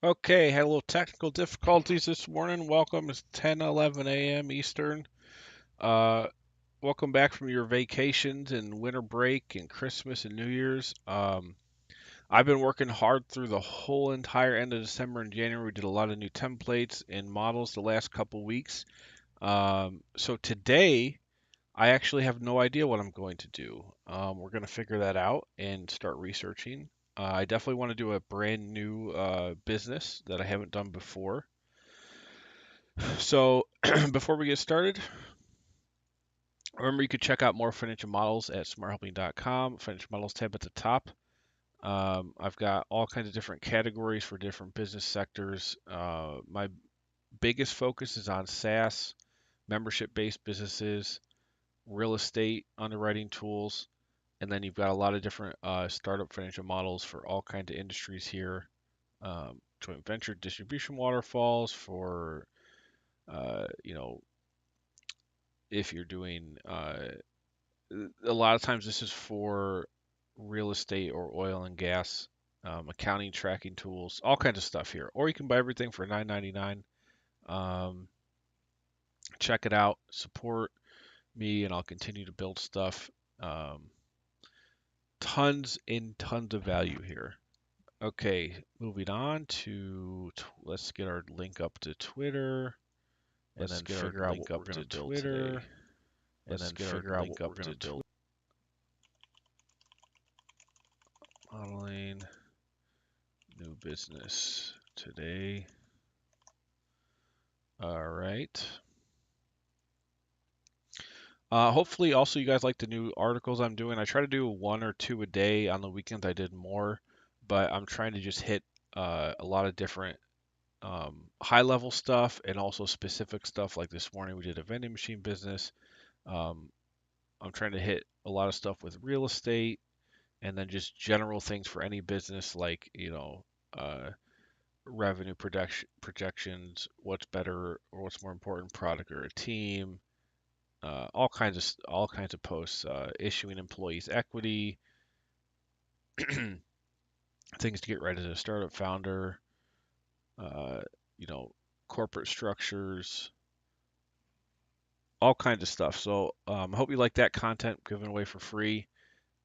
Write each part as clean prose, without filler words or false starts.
Okay, had a little technical difficulties this morning. Welcome. It's 10:11 a.m. Eastern. Uh, Welcome back from your vacations and winter break and Christmas and New Year's. I've been working hard through the whole entire end of December and January. We did a lot of new templates and models the last couple weeks. So today, I actually have no idea what I'm going to do. We're going to figure that out and start researching. I definitely want to do a brand new business that I haven't done before. So before we get started, remember you could check out more financial models at smarthelping.com, financial models tab at the top. I've got all kinds of different categories for different business sectors. My biggest focus is on SaaS, membership-based businesses, real estate underwriting tools, and then you've got a lot of different startup financial models for all kinds of industries here. Joint venture distribution waterfalls for you know, if you're doing a lot of times this is for real estate or oil and gas, accounting tracking tools, all kinds of stuff here. Or you can buy everything for $9.99. Um, Check it out, support me, and I'll continue to build stuff. Um, Tons and tons of value here. Okay, moving on to let's get our link up to Twitter and then figure out what we're going to build today. Modeling new business today. All right. Hopefully, also you guys like the new articles I'm doing. I try to do one or two a day. On the weekends, I did more, but I'm trying to just hit a lot of different high level stuff and also specific stuff. Like this morning, we did a vending machine business. Um, I'm trying to hit a lot of stuff with real estate and then just general things for any business, like uh, revenue projections, what's better or what's more important, product or a team, all kinds of posts, issuing employees equity, things to get right as a startup founder, uh, you know, corporate structures, all kinds of stuff. So I hope you like that content given away for free,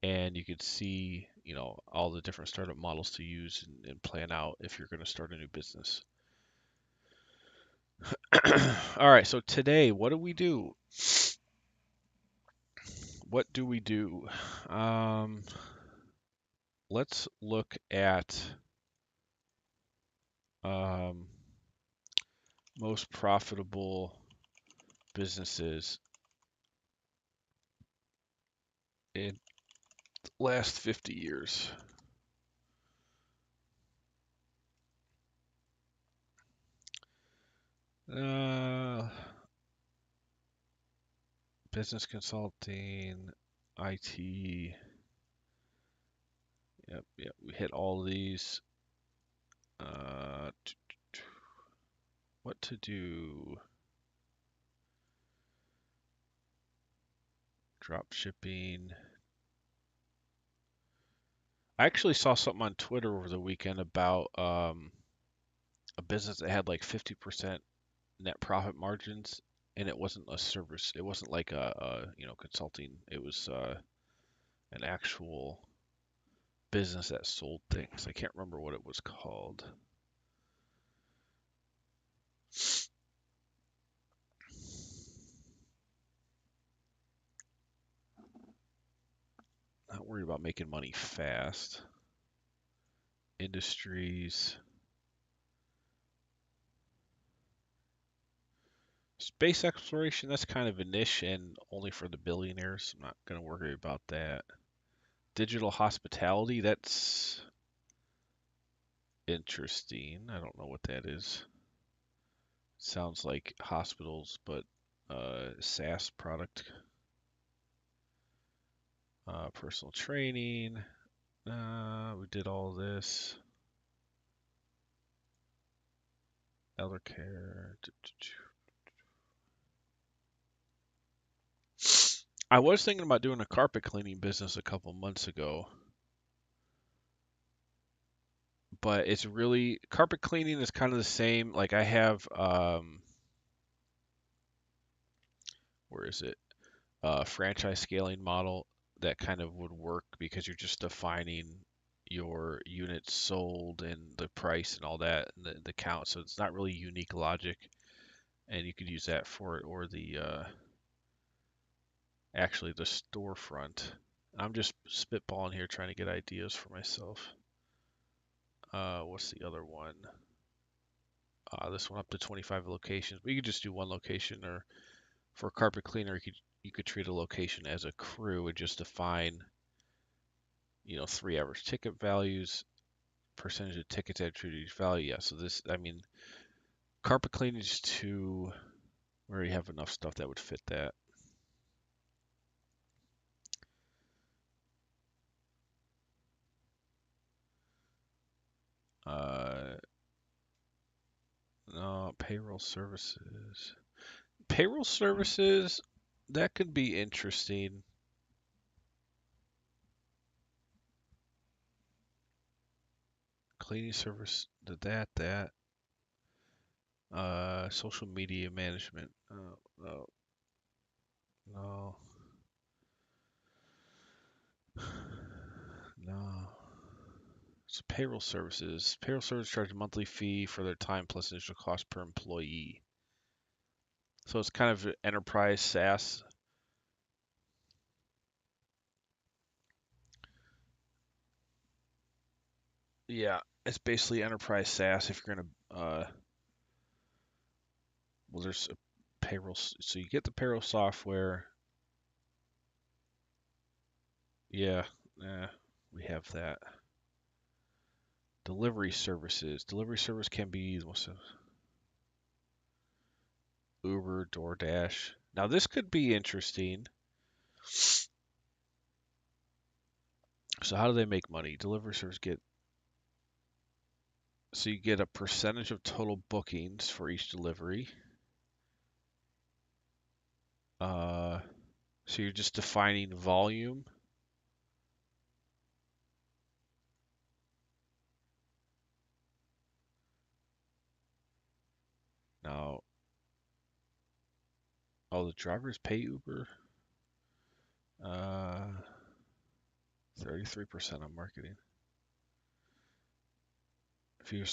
and you could see all the different startup models to use and plan out if you're going to start a new business. All right, so today, what do we do? What do we do? Um, let's look at um, most profitable businesses in the last 50 years. Uh, Business consulting, IT. Yep, we hit all these. What to do? Drop shipping. I actually saw something on Twitter over the weekend about a business that had like 50% net profit margins, and it wasn't a service. It wasn't like a consulting. It was an actual business that sold things. I can't remember what it was called. Not worried about making money fast. Industries. Space exploration, that's kind of a niche and only for the billionaires. I'm not going to worry about that. Digital hospitality, that's interesting. I don't know what that is. Sounds like hospitals, but SaaS product. Personal training. We did all this. Elder care. I was thinking about doing a carpet cleaning business a couple months ago, but it's really carpet cleaning is kind of the same. Like I have where is it? Franchise scaling model that kind of would work because you're just defining your units sold and the price and all that and the count. So it's not really unique logic, and you could use that for it or the actually the storefront. I'm just spitballing here trying to get ideas for myself. What's the other one? This one up to 25 locations. We could just do one location, or for a carpet cleaner, you could treat a location as a crew and just define, 3 average ticket values, percentage of tickets attributed to each value. Yeah, so this, I mean, carpet cleaning is too, we already have enough stuff that would fit that. Uh, no, payroll services. Payroll services, that could be interesting. Cleaning service, that. Social media management. No, no, no. So payroll services. Payroll services charge a monthly fee for their time plus initial cost per employee. So it's kind of enterprise SaaS. Yeah, it's basically enterprise SaaS. If you're gonna, well, there's a payroll. So you get the payroll software. Yeah, yeah, we have that. Delivery services. Delivery service can be what's it, Uber, DoorDash. Now this could be interesting. So how do they make money? Delivery service get so you get a percentage of total bookings for each delivery. Uh, so you're just defining volume. Now, oh, the drivers pay Uber. 33% on marketing. If you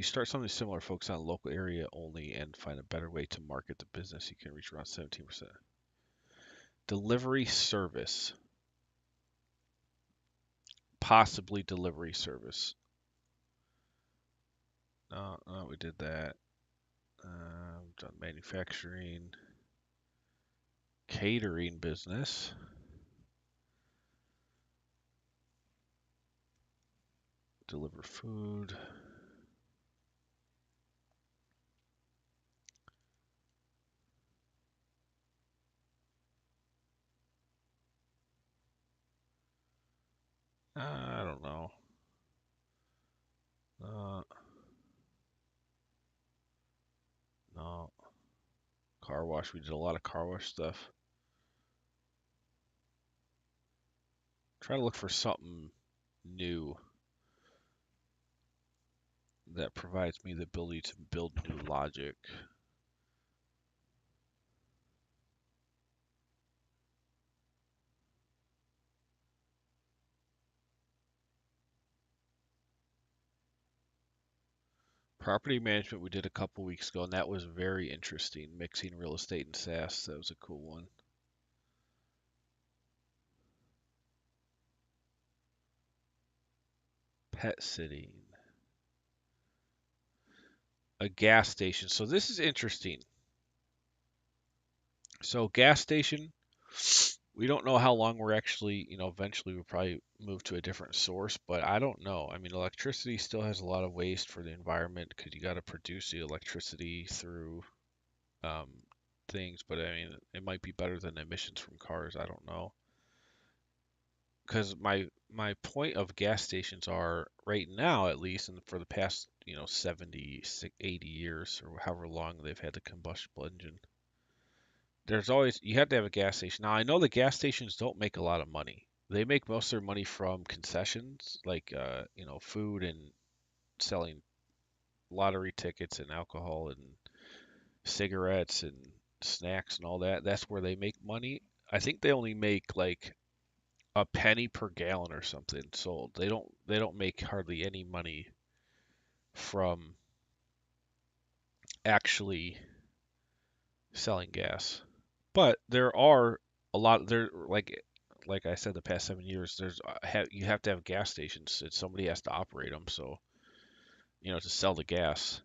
start something similar, focus on local area only and find a better way to market the business, you can reach around 17%. Delivery service. Possibly delivery service. No, no, we did that. Done manufacturing, catering business. Deliver food. I don't know. Uh, no. Car wash. We did a lot of car wash stuff. Try to look for something new that provides me the ability to build new logic. Property management we did a couple weeks ago, and that was very interesting. Mixing real estate and SaaS. That was a cool one. Pet sitting. A gas station. So this is interesting. So gas station, we don't know how long we're actually, eventually we'll probably move to a different source, but I don't know. I mean, electricity still has a lot of waste for the environment because you got to produce the electricity through um, things, but I mean, it might be better than emissions from cars. I don't know. Because my point of gas stations are right now, at least, and for the past, 70, 80 years or however long they've had the combustible engine. There's always you have to have a gas station. Now I know the gas stations don't make a lot of money. They make most of their money from concessions, like food and selling lottery tickets and alcohol and cigarettes and snacks and all that. That's where they make money. I think they only make like a penny per gallon or something sold. They don't make hardly any money from actually selling gas. But there are a lot there like I said the past 7 years you have to have gas stations and somebody has to operate them so to sell the gas.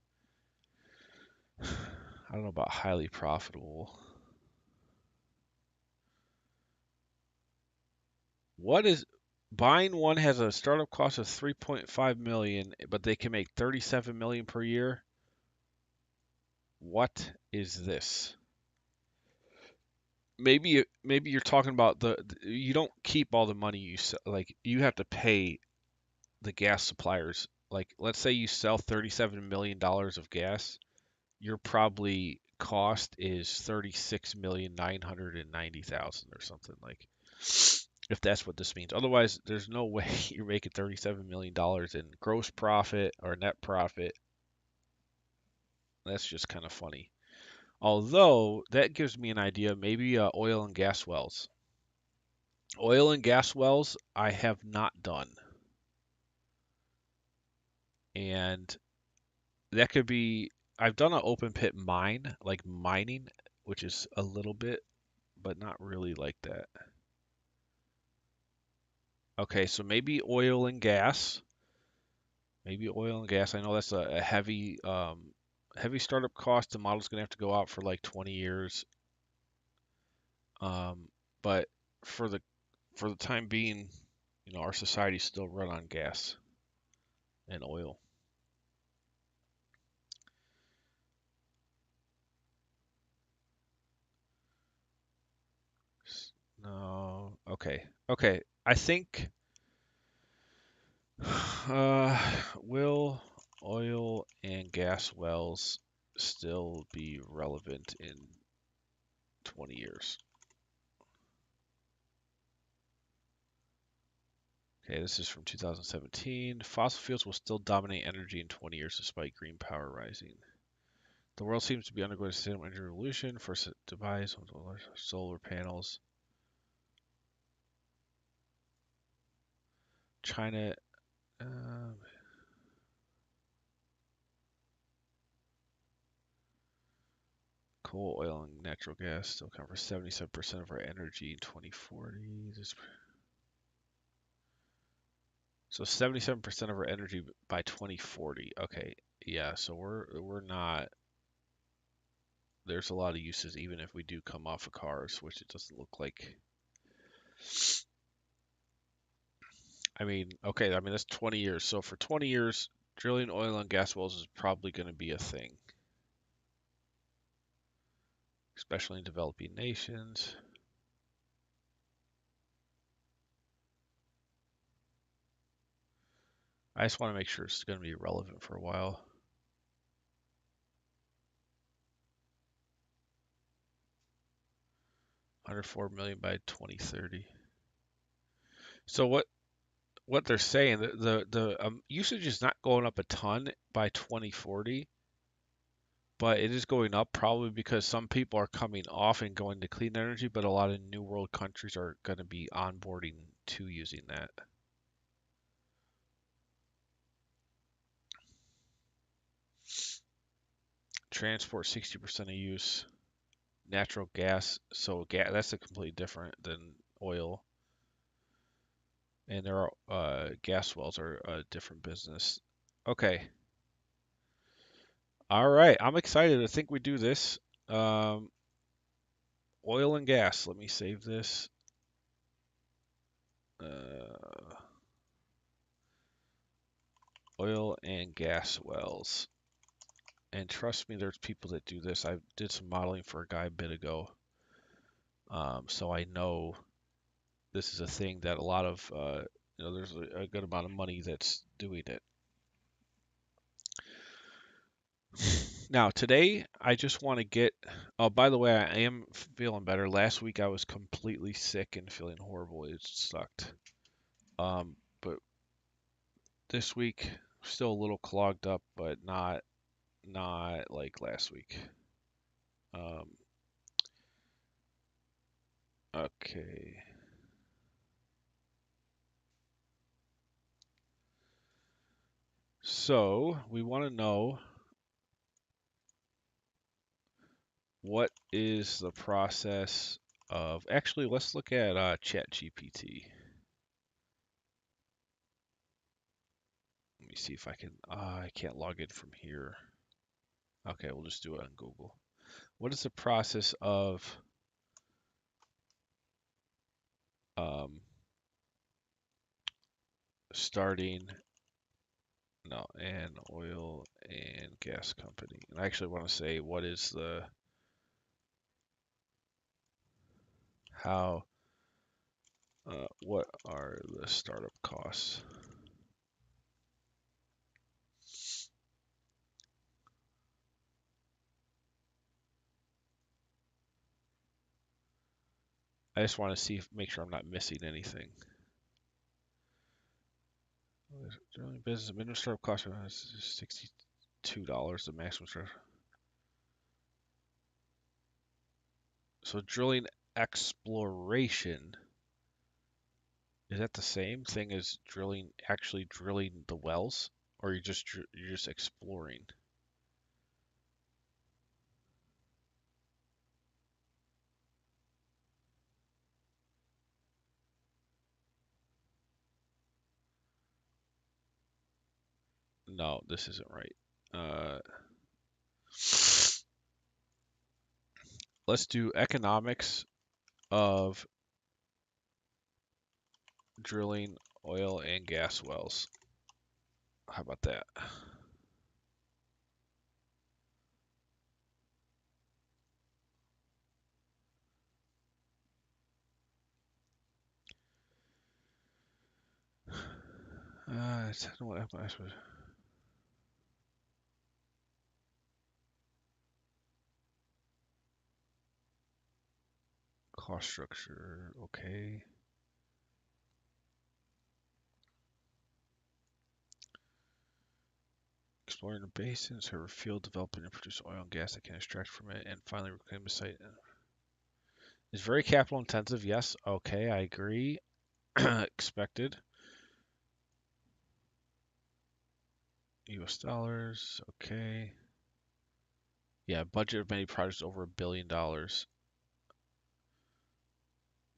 I don't know about highly profitable. What is buying one has a startup cost of 3.5 million, but they can make 37 million per year? What is this? Maybe you're talking about you don't keep all the money you sell, like you have to pay the gas suppliers. Like let's say you sell 37 million dollars of gas, your probably cost is 36,990,000 or something like if that's what this means. Otherwise, there's no way you're making $37 million in gross profit or net profit. That's just kind of funny. Although, that gives me an idea, maybe oil and gas wells. Oil and gas wells, I have not done. And that could be, I've done an open pit mine, like mining, which is a little bit, but not really like that. Okay, so maybe oil and gas. Maybe oil and gas. I know that's a heavy startup cost. The model's gonna have to go out for like 20 years. Um, but for the time being, our society's still run on gas and oil. No, okay, okay. I think uh, will oil and gas wells still be relevant in 20 years? Okay, this is from 2017. Fossil fuels will still dominate energy in 20 years despite green power rising. The world seems to be undergoing a sustainable energy revolution. First device, solar panels. China. Um, Coal, oil, and natural gas still account for 77% of our energy in 2040. So 77% of our energy by 2040. Okay, yeah. So we're not. There's a lot of uses even if we do come off of cars, which it doesn't look like. I mean, okay. I mean that's 20 years. So for 20 years, drilling oil and gas wells is probably going to be a thing, especially in developing nations. I just want to make sure it's going to be relevant for a while. 104 million by 2030. So what they're saying, the usage is not going up a ton by 2040, but it is going up probably because some people are coming off and going to clean energy, but a lot of new world countries are going to be onboarding to using that. Transport 60% of use. Natural gas, so that's a completely different than oil. And there are gas wells are a different business. Okay. All right. I'm excited. I think we do this. Um, Oil and gas. Let me save this. Uh, Oil and gas wells. And trust me, there's people that do this. I did some modeling for a guy a bit ago. So I know this is a thing that a lot of, there's a good amount of money that's doing it. Now, today, I just want to get. Oh, by the way, I am feeling better. Last week, I was completely sick and feeling horrible. It sucked. But this week, Still a little clogged up, but not like last week. Um, okay. So we want to know what is the process of, actually, let's look at ChatGPT. Let me see if I can, I can't log in from here. Okay, we'll just do it on Google. What is the process of um, starting, no, an oil and gas company? And I actually want to say, what is the, how, what are the startup costs? I just want to see, make sure I'm not missing anything. Drilling business minimum startup cost is $62. The maximum startup. So drilling exploration, is that the same thing as drilling, actually drilling the wells, or you're just exploring? No, this isn't right. Uh, let's do economics of drilling oil and gas wells. How about that? It's cost structure. Okay. Exploring the basin, serve field development and produce oil and gas that can extract from it, and finally reclaim the site. It's very capital intensive. Yes. Okay, I agree. Expected. US dollars. Okay. Yeah, budget of many projects over $1 billion.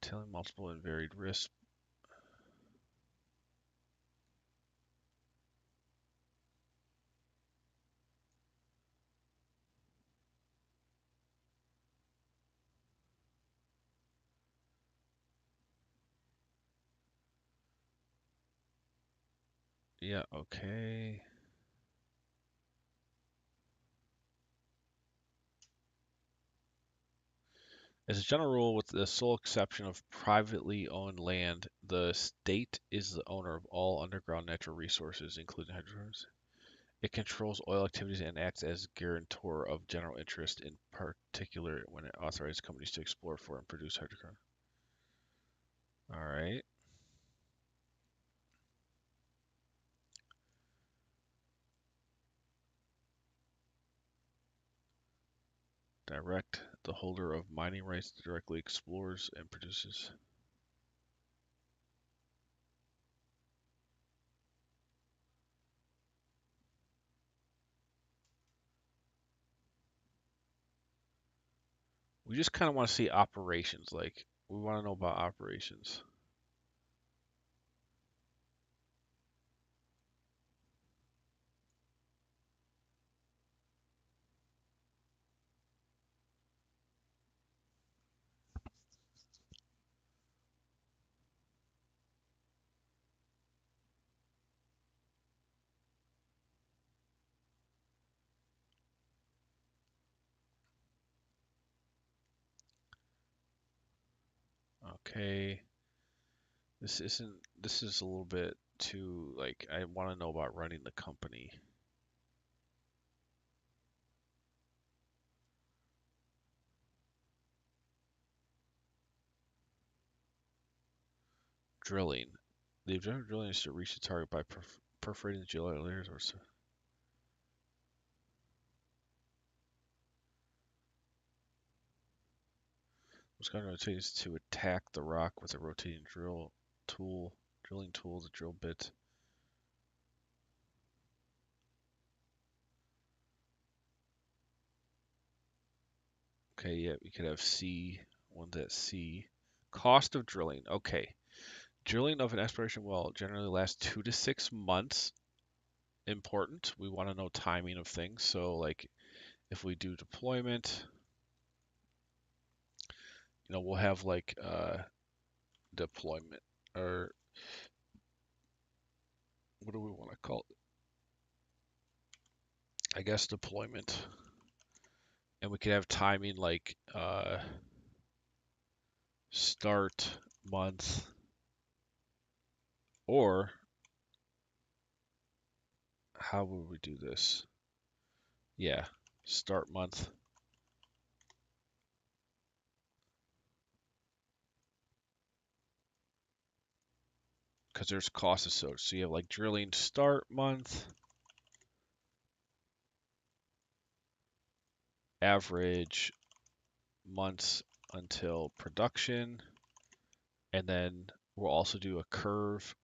Telling multiple and varied risks. Yeah, okay. As a general rule, with the sole exception of privately owned land, the state is the owner of all underground natural resources, including hydrocarbons. It controls oil activities and acts as guarantor of general interest, in particular when it authorizes companies to explore for and produce hydrocarbons. All right. Direct, the holder of mining rights, directly explores and produces. We just kind of want to see operations. Like, we want to know about operations. Okay. This isn't, this is a little bit too, like, I want to know about running the company. Drilling. The objective of drilling is to reach the target by perforating the geologic layers or what's going to rotate is to attack the rock with a rotating drilling tool, the drill bit. Okay, yeah, we could have C, one's at C. Cost of drilling. Okay. Drilling of an exploration well generally lasts 2 to 6 months. Important. We want to know timing of things. So, like, if we do deployment, we'll have like deployment, or what do we want to call it? I guess deployment. And we could have timing like start month, or how would we do this? Yeah, start month. Because there's costs associated. So you have like drilling start month, average months until production, and then we'll also do a curve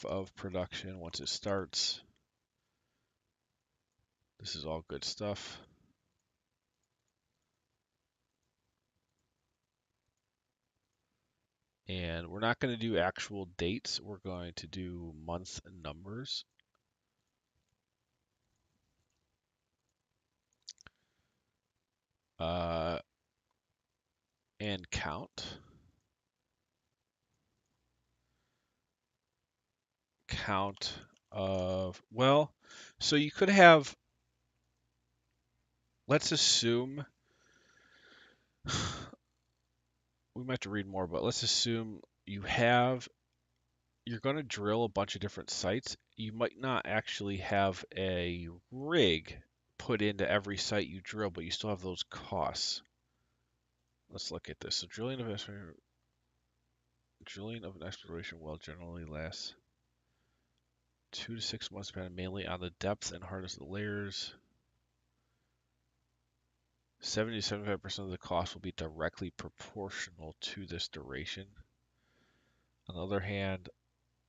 of production once it starts. This is all good stuff. And we're not going to do actual dates. We're going to do month numbers. And count. Count of, well, so you could have, let's assume, we might have to read more, but let's assume you're going to drill a bunch of different sites. You might not actually have a rig put into every site you drill, but you still have those costs. Let's look at this. So drilling of an exploration well generally lasts 2 to 6 months, depending mainly on the depth and hardness of the layers. 70 to 75% of the cost will be directly proportional to this duration. On the other hand,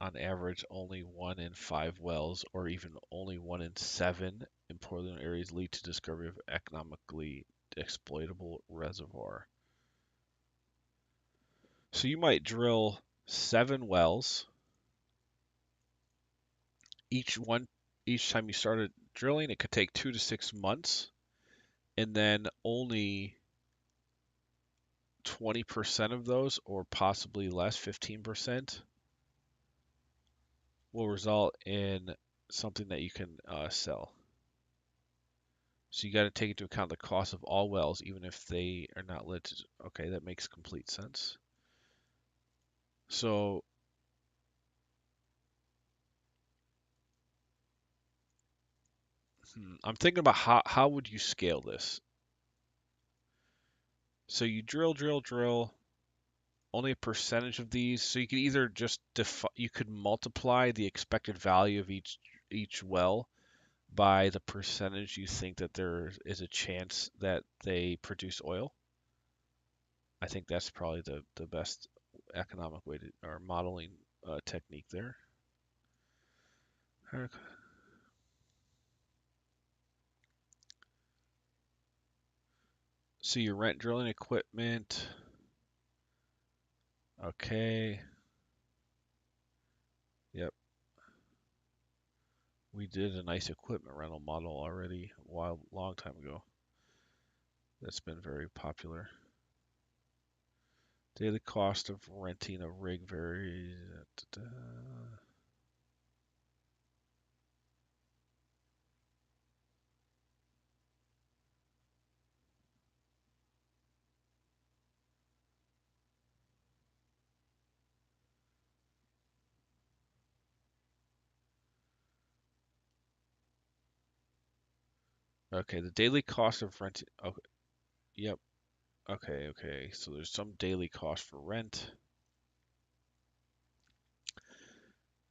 on average, only 1 in 5 wells, or even only 1 in 7 in poorly areas, lead to discovery of economically exploitable reservoir. So you might drill 7 wells. Each time you started drilling, it could take 2 to 6 months, and then only 20% of those, or possibly less, 15%, will result in something that you can sell. So you got to take into account the cost of all wells, even if they are not lit. Okay, that makes complete sense. So I'm thinking about how would you scale this? So you drill, only a percentage of these. So you could either just you could multiply the expected value of each well by the percentage you think that there is a chance that they produce oil. I think that's probably the best economic way to, or modeling technique there. So you rent drilling equipment. Okay. Yep. We did a nice equipment rental model already a long time ago. That's been very popular. Daily cost of renting a rig varies. Okay, the daily cost of renting. Okay, yep. Okay. So there's some daily cost for rent.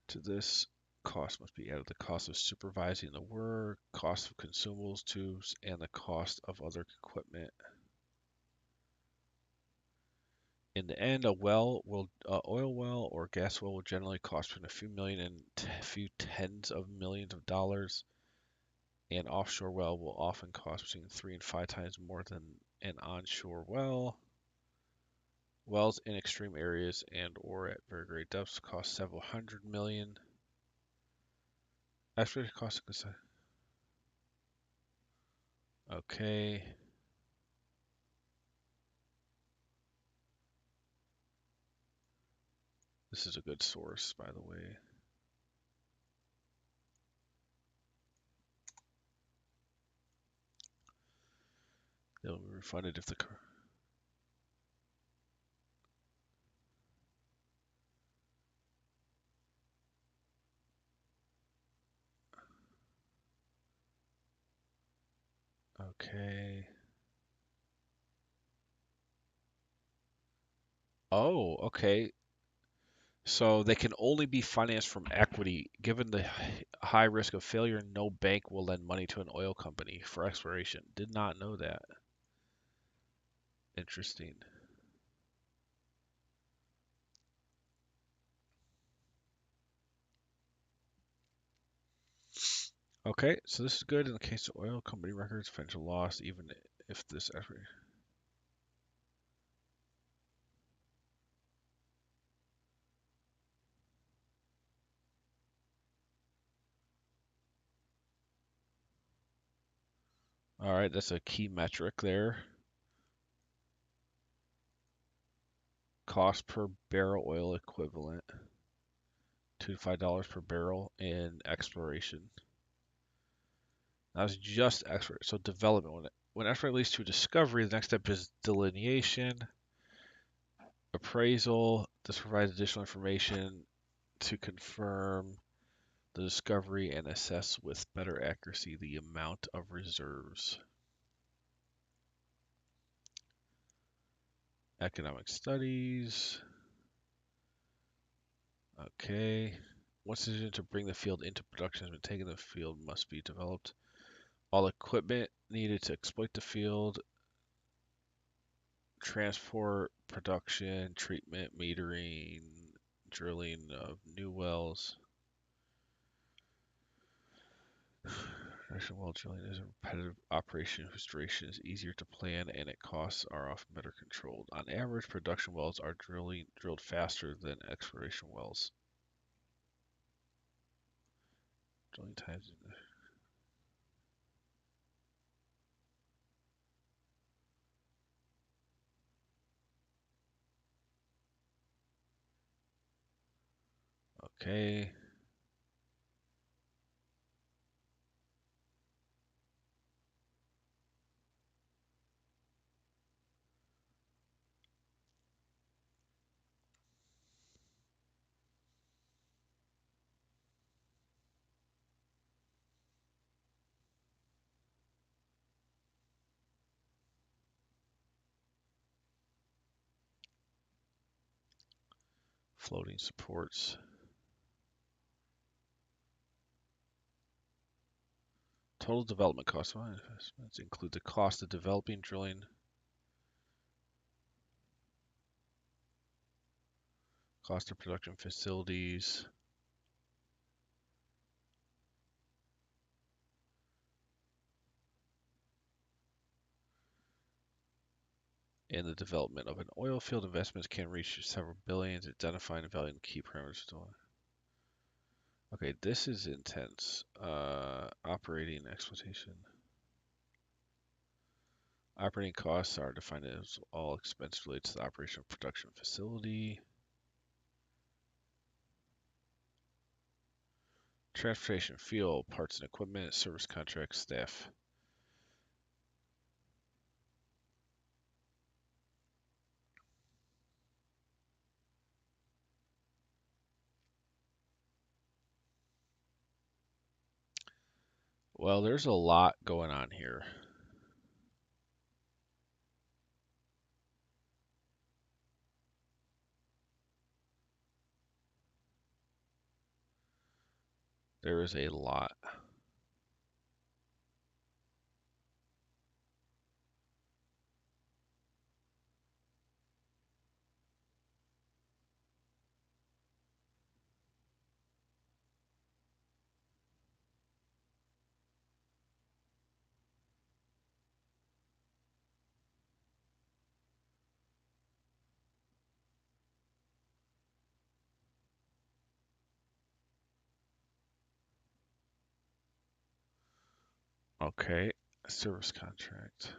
To this cost must be added the cost of supervising the work, cost of consumables, tubes, and the cost of other equipment. In the end, a oil well or gas well will generally cost between a few million and a few tens of millions of dollars. An offshore well will often cost between 3 and 5 times more than an onshore well. Wells in extreme areas and or at very great depths cost several hundred million. Estimated cost of okay. This is a good source, by the way. They'll be refunded if the okay. Oh, okay. So they can only be financed from equity. Given the high risk of failure, no bank will lend money to an oil company for exploration. Did not know that. Interesting. Okay, so this is good in the case of oil company records, financial loss, even if this effort. All right, that's a key metric there. Cost per barrel oil equivalent, $2 to $5 per barrel in exploration. That's just exploration. So development. When exploration leads to a discovery, the next step is delineation, appraisal. This provides additional information to confirm the discovery and assess with better accuracy the amount of reserves. Economic studies. Okay. Once the decision to bring the field into production has been taken, the field must be developed. All equipment needed to exploit the field, transport, production, treatment, metering, drilling of new wells. Production well drilling is a repetitive operation whose duration is easier to plan and its costs are often better controlled. On average, production wells are drilled faster than exploration wells. Drilling times. Okay. Floating supports. Total development costs. Investments include the cost of developing, drilling, cost of production facilities, and the development of an oil field. Investments can reach several billions. Identifying and valuing key parameters. Okay, this is intense. Operating exploitation. Operating costs are defined as all expense related to the operation of production facility. Transportation, fuel, parts and equipment, service contracts, staff. Well, there's a lot going on here. There is a lot. Okay, service contract.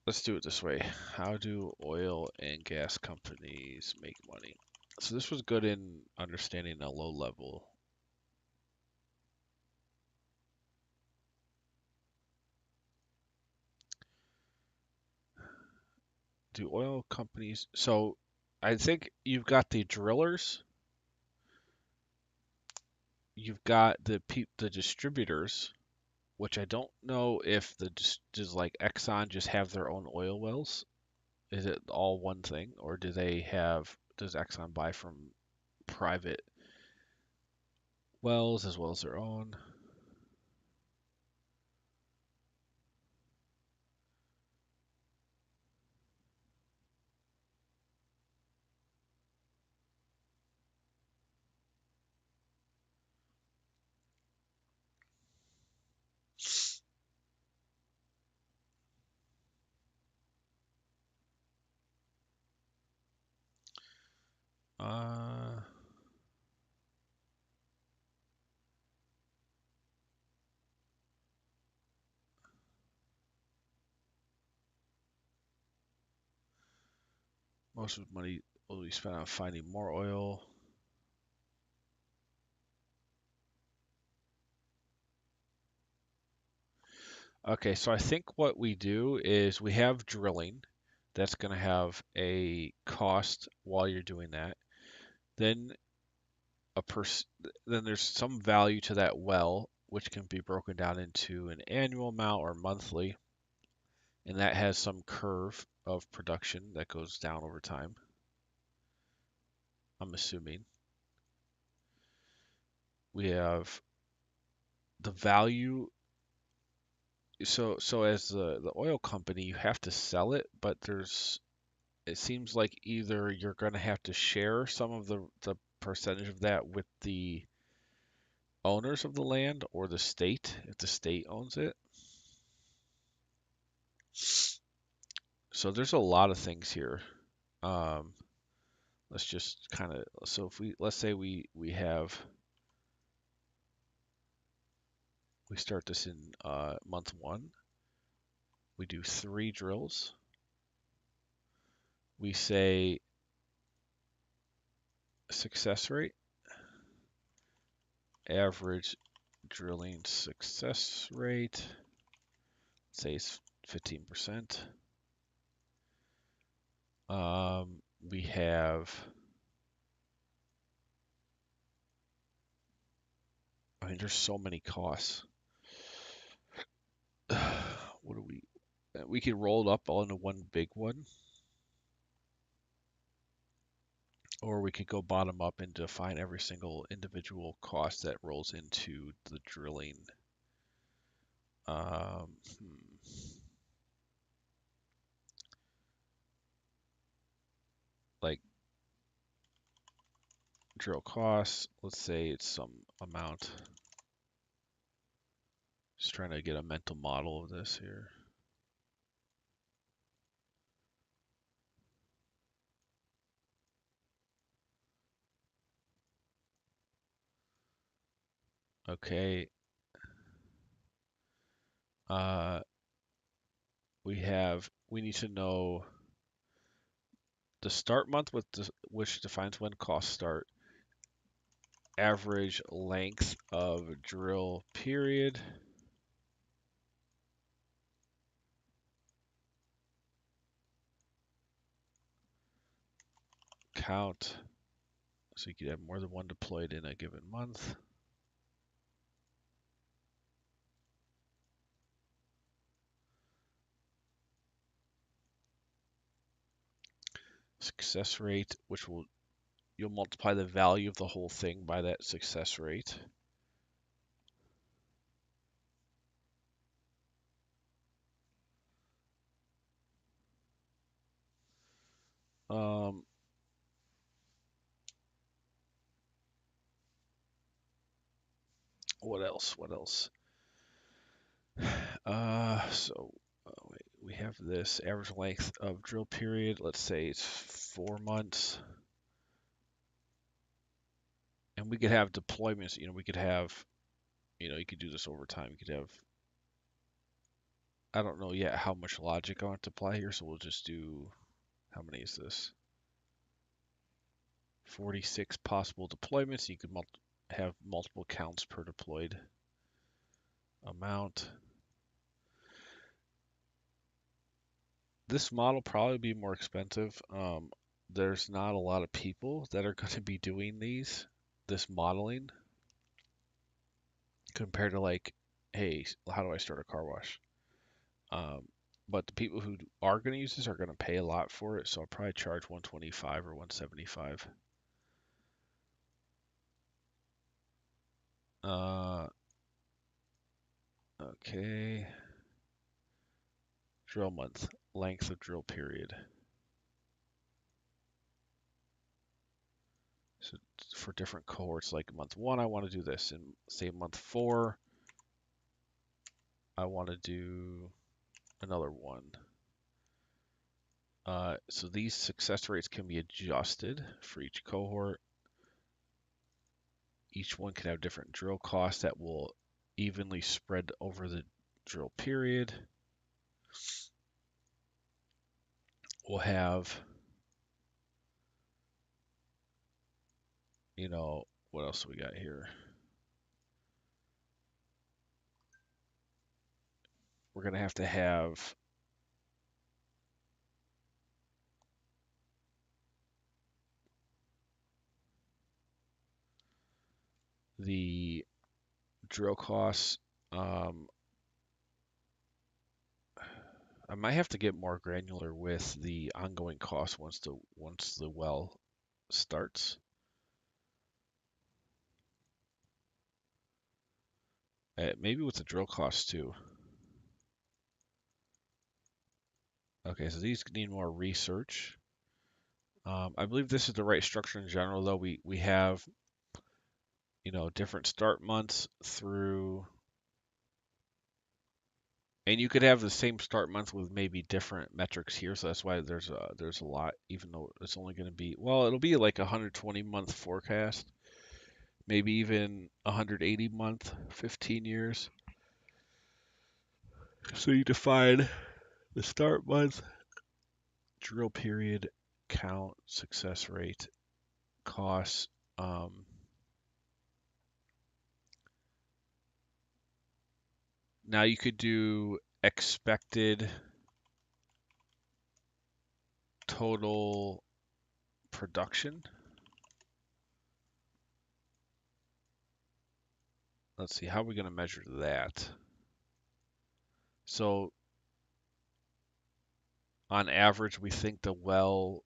Let's do it this way. How do oil and gas companies make money? So this was good in understanding a low level. Do oil companies, so I think you've got the drillers, you've got the distributors, which I don't know if does like Exxon just have their own oil wells? Is it all one thing, or does Exxon buy from private wells as well as their own? Uh, Most of the money will be spent on finding more oil. Okay, so I think what we do is we have drilling. That's going to have a cost while you're doing that. Then a pers then there's some value to that well, which can be broken down into an annual amount or monthly, and that has some curve of production that goes down over time, I'm assuming. We have the value. So as the oil company, you have to sell it, but it seems like either you're going to have to share some of the percentage of that with the owners of the land or the state if the state owns it. So there's a lot of things here. Um, let's just kind of so if let's say we start this in month 1. We do 3 drills. We say success rate, average drilling success rate, say it's 15%. We have, I mean, there's so many costs. What do we could roll it up all into one big one, or we could go bottom up and define every single individual cost that rolls into the drilling. Um, like drill costs, let's say it's some amount. Just trying to get a mental model of this here. Okay. Uh, we need to know the start month which defines when costs start, average length of drill period, count So you could have more than one deployed in a given month. Success rate, which you'll multiply the value of the whole thing by that success rate. Um, what else? What else? Wait, we have this average length of drill period. Let's say it's 4 months. And we could have deployments, we could have, you could do this over time. You could have, I don't know yet how much logic I want to apply here, so we'll just do, how many is this? 46 possible deployments. You could have multiple counts per deployed amount. This model probably be more expensive. There's not a lot of people that are going to be doing this modeling compared to like, hey, how do I start a car wash? But the people who are going to use this are going to pay a lot for it, so I'll probably charge 125 or 175. Okay. Drill month, length of drill period. So for different cohorts, like month 1, I want to do this, and say month 4, I want to do another one. So these success rates can be adjusted for each cohort. Each one can have different drill costs that will evenly spread over the drill period. We'll have, what else do we got here? We're going to have the drill costs. I might have to get more granular with the ongoing costs once the well starts. Maybe with the drill costs too. Okay, so these need more research. I believe this is the right structure in general, though. We have, different start months through, and you could have the same start month with maybe different metrics here. So that's why there's a lot, even though it's only going to be, well, it'll be like a 120-month forecast, maybe even 180 month, 15 years. So you define the start month, drill period, count, success rate, costs. Now you could do expected total production. Let's see, how are we going to measure that? So on average, we think the well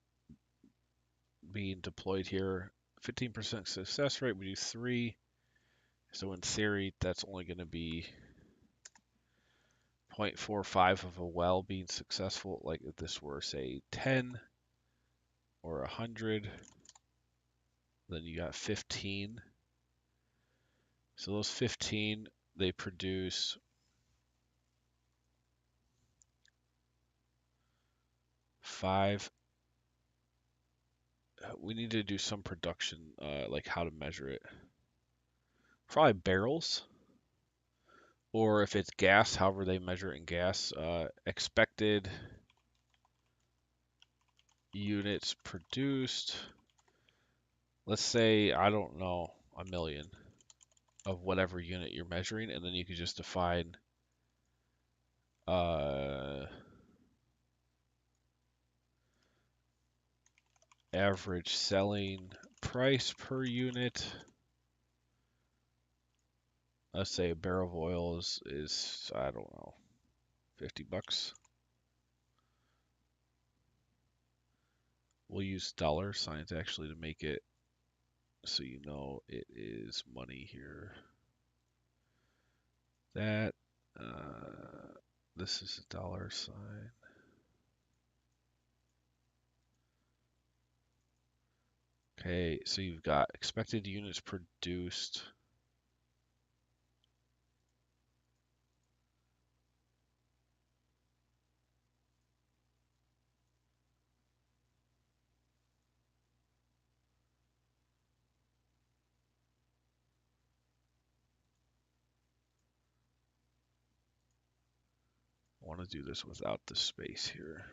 being deployed here, 15% success rate, we do 3. So in theory, that's only going to be 0.45 of a well being successful. Like if this were, say, 10 or 100, then you got 15. So those 15, they produce 5. We need to do some production, like how to measure it. Probably barrels, or if it's gas, however they measure it in gas, expected units produced. Let's say, I don't know, a million of whatever unit you're measuring, and then you could just define average selling price per unit. Let's say a barrel of oil is I don't know, $50. We'll use dollar signs actually to make it so you know it is money here. That this is a dollar sign. Okay, so you've got expected units produced. I want to do this without the space here.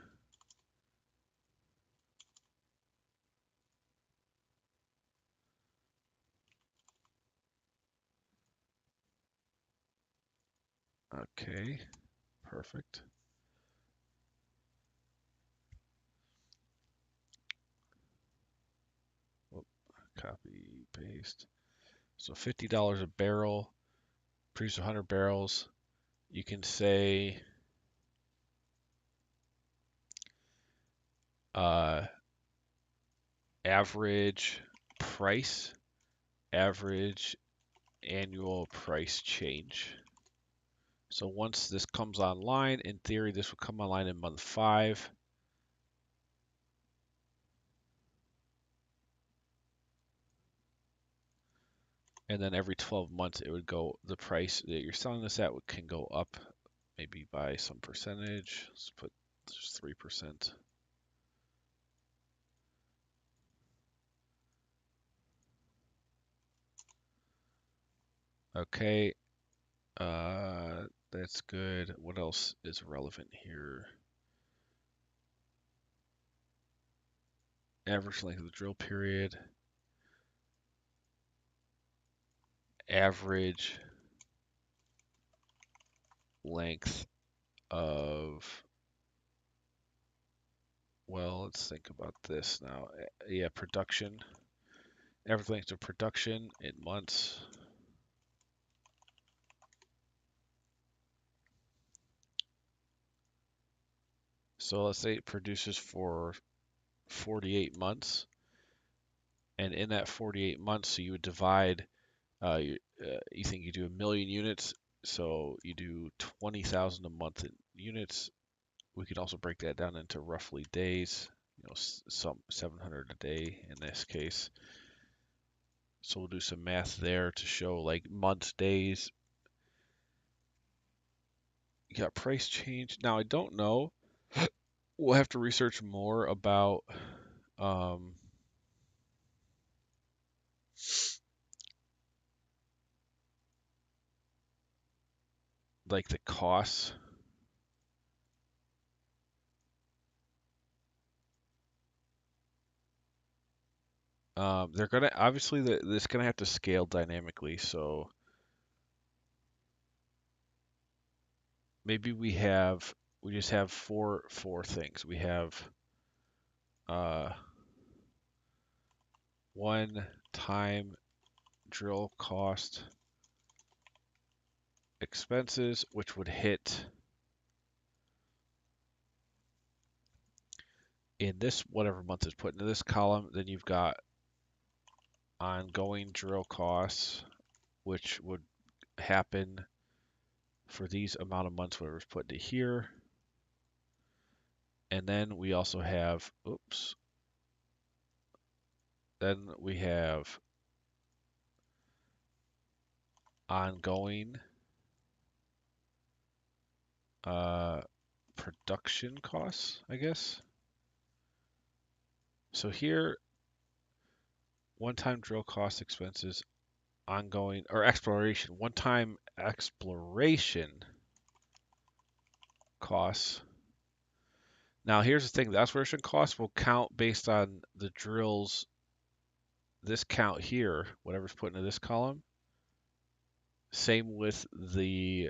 Okay, perfect. Whoop, copy, paste. So $50 a barrel, produce 100 barrels. You can say uh, average price, average annual price change. So once this comes online, in theory, this will come online in month 5. And then every 12 months, it would go, the price that you're selling this at can go up maybe by some percentage. Let's put just 3%. Okay, that's good. What else is relevant here? Average length of the drill period. Average length of, well, let's think about this now. Yeah, production. Average length of production in months. So let's say it produces for 48 months. And in that 48 months, so you would divide, you think you do 1,000,000 units, so you do 20,000 a month in units. We could also break that down into roughly days, some 700 a day in this case. So we'll do some math there to show like months, days. You got price change. Now I don't know. We'll have to research more about um, like the costs. They're gonna obviously this gonna have to scale dynamically. So maybe we just have four things. We have uh, one time drill cost expenses, which would hit in this whatever month is put into this column. Then you've got ongoing drill costs, which would happen for these amount of months, whatever's put into here. And then we also have, oops, then we have ongoing production costs, I guess. So here, one-time drill cost expenses, ongoing, or exploration, one-time exploration costs. Now here's the thing, the exploration costs will count based on the drills, this count here, whatever's put into this column. Same with the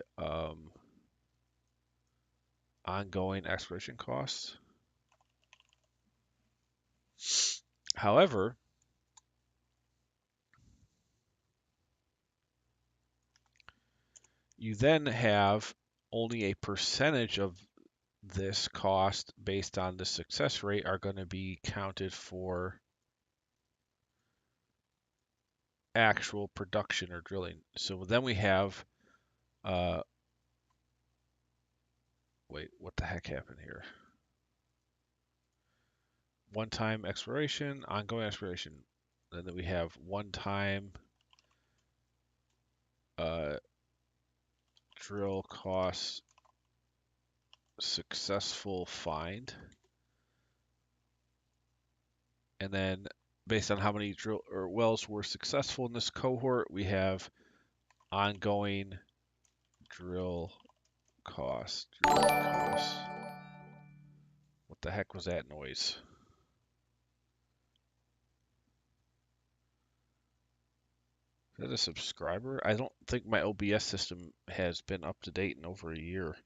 ongoing exploration costs. However, You then have only a percentage of this cost based on the success rate are going to be counted for actual production or drilling. So then we have, wait, what the heck happened here? One-time exploration, ongoing exploration. And then we have one-time drill costs, successful find. And then based on how many drill or wells were successful in this cohort, we have ongoing drill costs. Drilling costs. What the heck was that noise? Is that a subscriber? I don't think my OBS system has been up to date in over a year.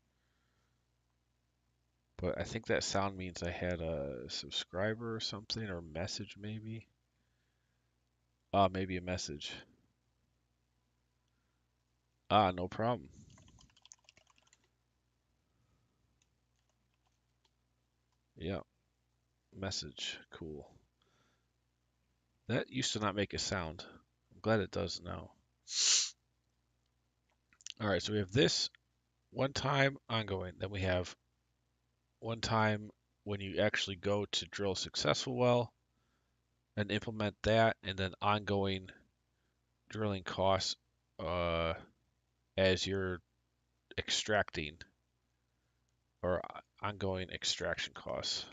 But I think that sound means I had a subscriber or something, or message maybe. Maybe a message. No problem. Yeah, message. Cool. That used to not make a sound. I'm glad it does now. All right, so we have this one time ongoing. Then we have one time when you actually go to drill a successful well and implement that, and then ongoing drilling costs as you're extracting, or ongoing extraction costs.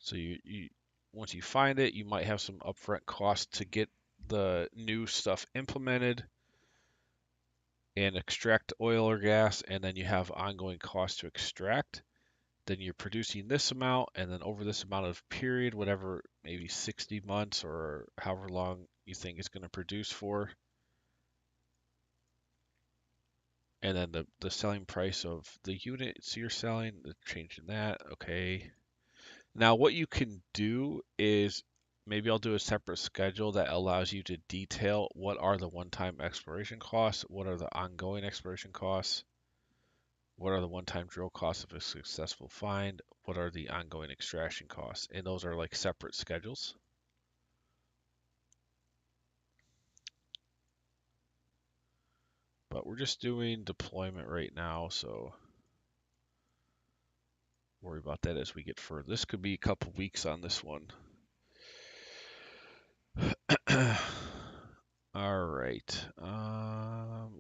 So you once you find it, you might have some upfront costs to get the new stuff implemented and extract oil or gas, and then you have ongoing costs to extract. Then you're producing this amount, and then over this amount of period, whatever, maybe 60 months or however long you think it's going to produce for. And then the selling price of the units you're selling, changing that, okay. Now what you can do is maybe I'll do a separate schedule that allows you to detail what are the one-time exploration costs, what are the ongoing exploration costs, what are the one-time drill costs of a successful find, what are the ongoing extraction costs, and those are like separate schedules. But we're just doing deployment right now, so worry about that as we get further. This could be a couple weeks on this one. All right.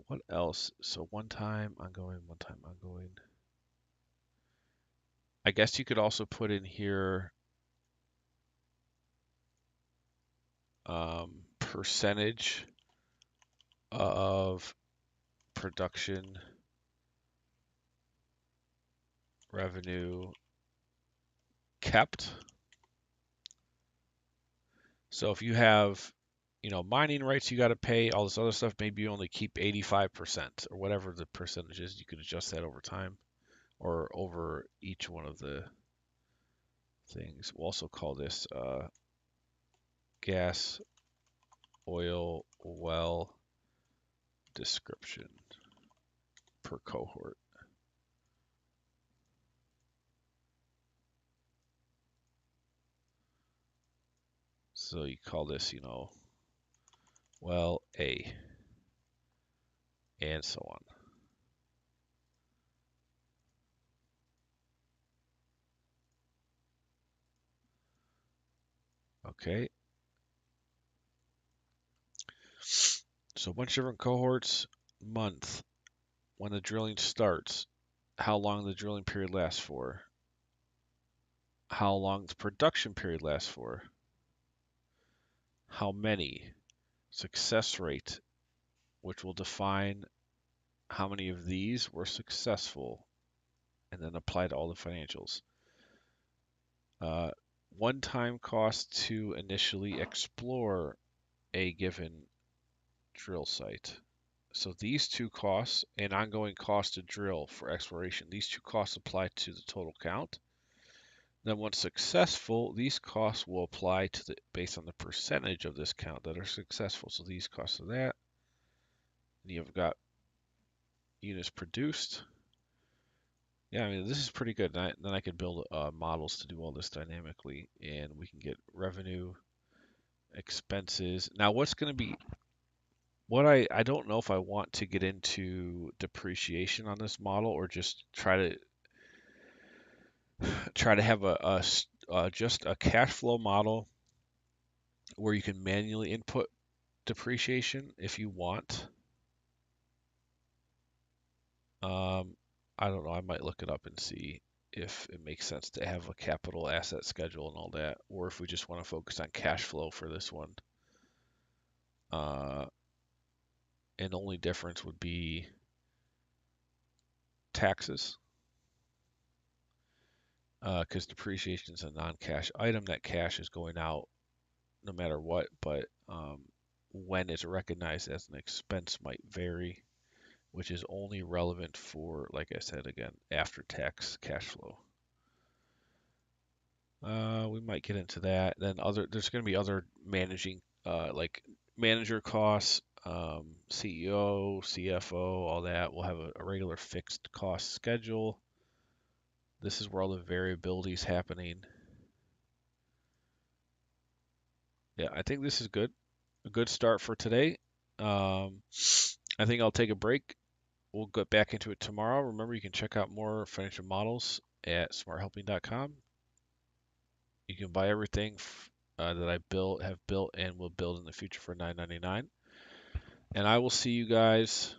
What else? So one time ongoing, one time ongoing. I guess you could also put in here percentage of production revenue kept. So if you have, mining rights you got to pay, all this other stuff, maybe you only keep 85% or whatever the percentage is. You could adjust that over time or over each one of the things. We'll also call this gas, oil, well description per cohort. So you call this, well A, and so on. Okay. So a bunch of different cohorts, month, when the drilling starts, how long the drilling period lasts for, how long the production period lasts for, how many, success rate, which will define how many of these were successful, and then apply to all the financials. One-time cost to initially explore a given drill site. So these two costs and ongoing cost to drill for exploration, these two costs apply to the total count. Then once successful, these costs will apply to the based on the percentage of this count that are successful. So these costs are that. And you've got units produced. Yeah, I mean, this is pretty good. Then I could build models to do all this dynamically, and we can get revenue, expenses. Now, what's going to be what I don't know if I want to get into depreciation on this model or just try to have just a cash flow model where you can manually input depreciation if you want. I don't know. I might look it up and see if it makes sense to have a capital asset schedule and all that, or if we just want to focus on cash flow for this one. Uh, and the only difference would be taxes, because depreciation is a non-cash item. That cash is going out no matter what, but when it's recognized as an expense might vary, which is only relevant for, like I said again, after-tax cash flow. We might get into that. Then there's going to be other managing, like manager costs, CEO, CFO, all that. We'll have a regular fixed cost schedule. This is where all the variability is happening. Yeah, I think this is good. A good start for today. I think I'll take a break. We'll get back into it tomorrow. Remember, you can check out more financial models at smarthelping.com. You can buy everything that have built, and will build in the future for $9.99. And I will see you guys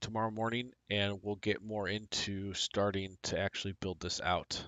tomorrow morning, and we'll get more into starting to actually build this out.